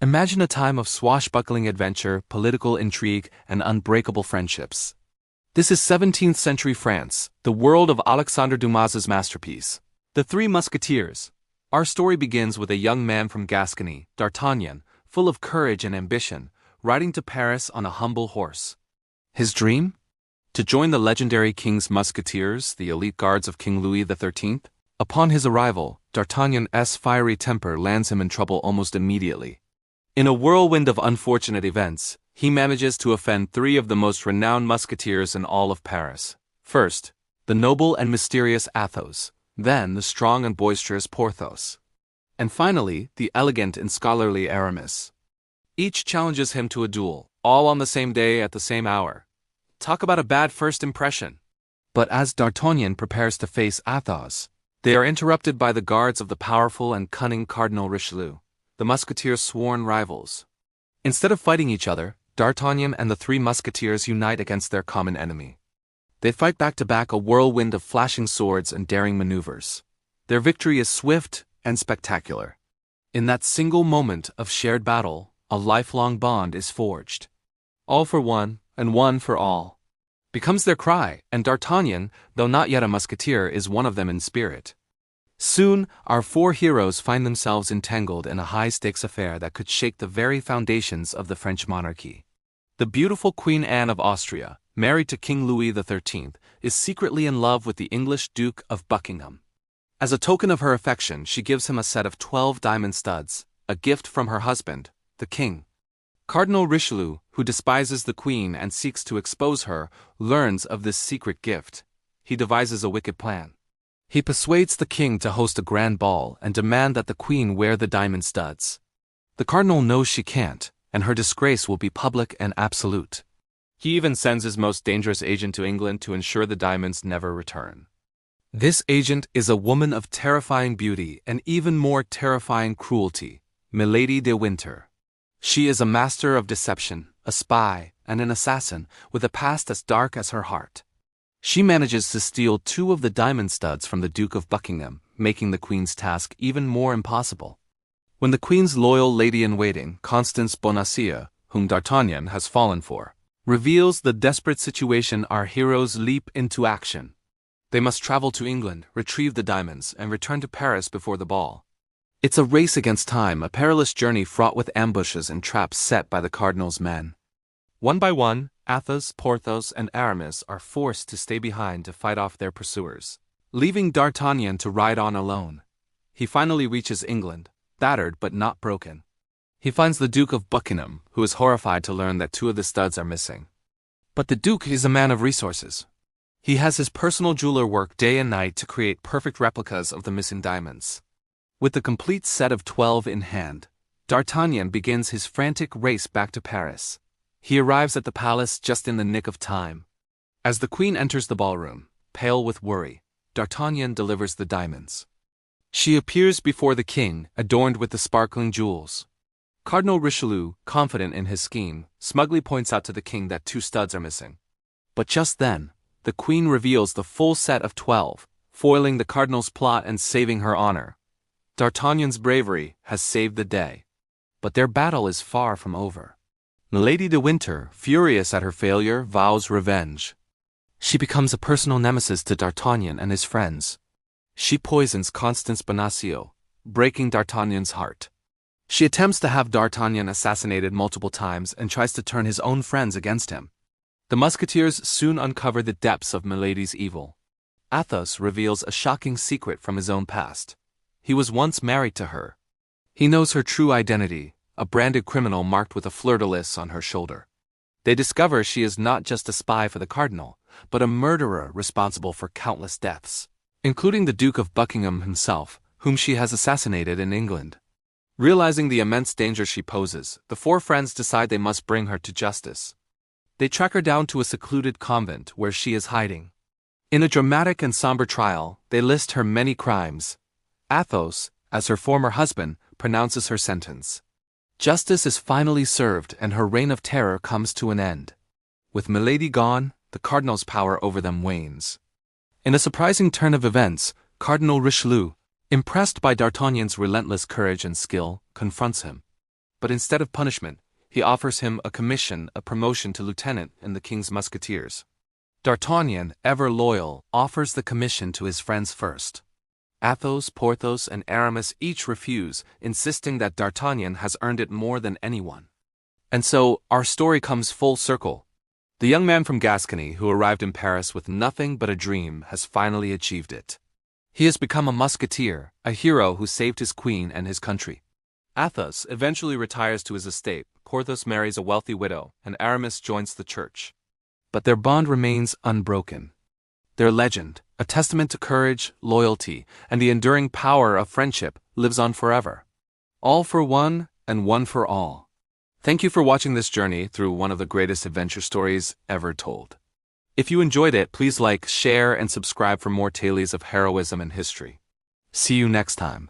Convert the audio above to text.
Imagine a time of swashbuckling adventure, political intrigue, and unbreakable friendships. This is 17th century France, the world of Alexandre Dumas's masterpiece. The Three Musketeers. Our story begins with a young man from Gascony, D'Artagnan, full of courage and ambition, riding to Paris on a humble horse. His dream? To join the legendary King's Musketeers, the elite guards of King Louis XIII. Upon his arrival, D'Artagnan's fiery temper lands him in trouble almost immediately. In a whirlwind of unfortunate events, he manages to offend three of the most renowned musketeers in all of Paris. First, the noble and mysterious Athos, then the strong and boisterous Porthos, and finally, the elegant and scholarly Aramis. Each challenges him to a duel, all on the same day at the same hour. Talk about a bad first impression. But as D'Artagnan prepares to face Athos, they are interrupted by the guards of the powerful and cunning Cardinal Richelieu, the musketeers' sworn rivals. Instead of fighting each other, D'Artagnan and the Three Musketeers unite against their common enemy. They fight back-to-back, a whirlwind of flashing swords and daring maneuvers. Their victory is swift and spectacular. In that single moment of shared battle, a lifelong bond is forged. All for one, and one for all becomes their cry, and D'Artagnan, though not yet a musketeer, is one of them in spirit. Soon, our four heroes find themselves entangled in a high-stakes affair that could shake the very foundations of the French monarchy. The beautiful Queen Anne of Austria, married to King Louis XIII, is secretly in love with the English Duke of Buckingham. As a token of her affection, she gives him a set of 12 diamond studs, a gift from her husband, the king. Cardinal Richelieu, who despises the queen and seeks to expose her, learns of this secret gift. He devises a wicked plan. He persuades the king to host a grand ball and demand that the queen wear the diamond studs. The cardinal knows she can't, and her disgrace will be public and absolute. He even sends his most dangerous agent to England to ensure the diamonds never return. This agent is a woman of terrifying beauty and even more terrifying cruelty, Milady de Winter. She is a master of deception, a spy, and an assassin with a past as dark as her heart. She manages to steal 2 of the diamond studs from the Duke of Buckingham, making the Queen's task even more impossible. When the Queen's loyal lady-in-waiting, Constance Bonacieux, whom D'Artagnan has fallen for, reveals the desperate situation, our heroes leap into action. They must travel to England, retrieve the diamonds, and return to Paris before the ball. It's a race against time, a perilous journey fraught with ambushes and traps set by the cardinal's men. One by one, Athos, Porthos, and Aramis are forced to stay behind to fight off their pursuers, leaving D'Artagnan to ride on alone. He finally reaches England, battered but not broken. He finds the Duke of Buckingham, who is horrified to learn that 2 of the studs are missing. But the Duke is a man of resources. He has his personal jeweler work day and night to create perfect replicas of the missing diamonds. With the complete set of 12 in hand, D'Artagnan begins his frantic race back to Paris. He arrives at the palace just in the nick of time. As the queen enters the ballroom, pale with worry, D'Artagnan delivers the diamonds. She appears before the king, adorned with the sparkling jewels. Cardinal Richelieu, confident in his scheme, smugly points out to the king that 2 studs are missing. But just then, the queen reveals the full set of 12, foiling the cardinal's plot and saving her honor. D'Artagnan's bravery has saved the day. But their battle is far from over. Milady de Winter, furious at her failure, vows revenge. She becomes a personal nemesis to D'Artagnan and his friends. She poisons Constance Bonacieux, breaking D'Artagnan's heart. She attempts to have D'Artagnan assassinated multiple times and tries to turn his own friends against him. The musketeers soon uncover the depths of Milady's evil. Athos reveals a shocking secret from his own past. He was once married to her. He knows her true identity, a branded criminal marked with a fleur-de-lis on her shoulder. They discover she is not just a spy for the cardinal, but a murderer responsible for countless deaths, including the Duke of Buckingham himself, whom she has assassinated in England. Realizing the immense danger she poses, the 4 friends decide they must bring her to justice. They track her down to a secluded convent where she is hiding. In a dramatic and somber trial, they list her many crimes. Athos, as her former husband, pronounces her sentence. Justice is finally served and her reign of terror comes to an end. With Milady gone, the cardinal's power over them wanes. In a surprising turn of events, Cardinal Richelieu, impressed by D'Artagnan's relentless courage and skill, confronts him. But instead of punishment, he offers him a commission, a promotion to lieutenant in the king's musketeers. D'Artagnan, ever loyal, offers the commission to his friends first. Athos, Porthos, and Aramis each refuse, insisting that D'Artagnan has earned it more than anyone. And so, our story comes full circle. The young man from Gascony who arrived in Paris with nothing but a dream has finally achieved it. He has become a musketeer, a hero who saved his queen and his country. Athos eventually retires to his estate, Porthos marries a wealthy widow, and Aramis joins the church. But their bond remains unbroken. Their legend, a testament to courage, loyalty, and the enduring power of friendship, lives on forever. All for one, and one for all. Thank you for watching this journey through one of the greatest adventure stories ever told. If you enjoyed it, please like, share, and subscribe for more tales of heroism and history. See you next time.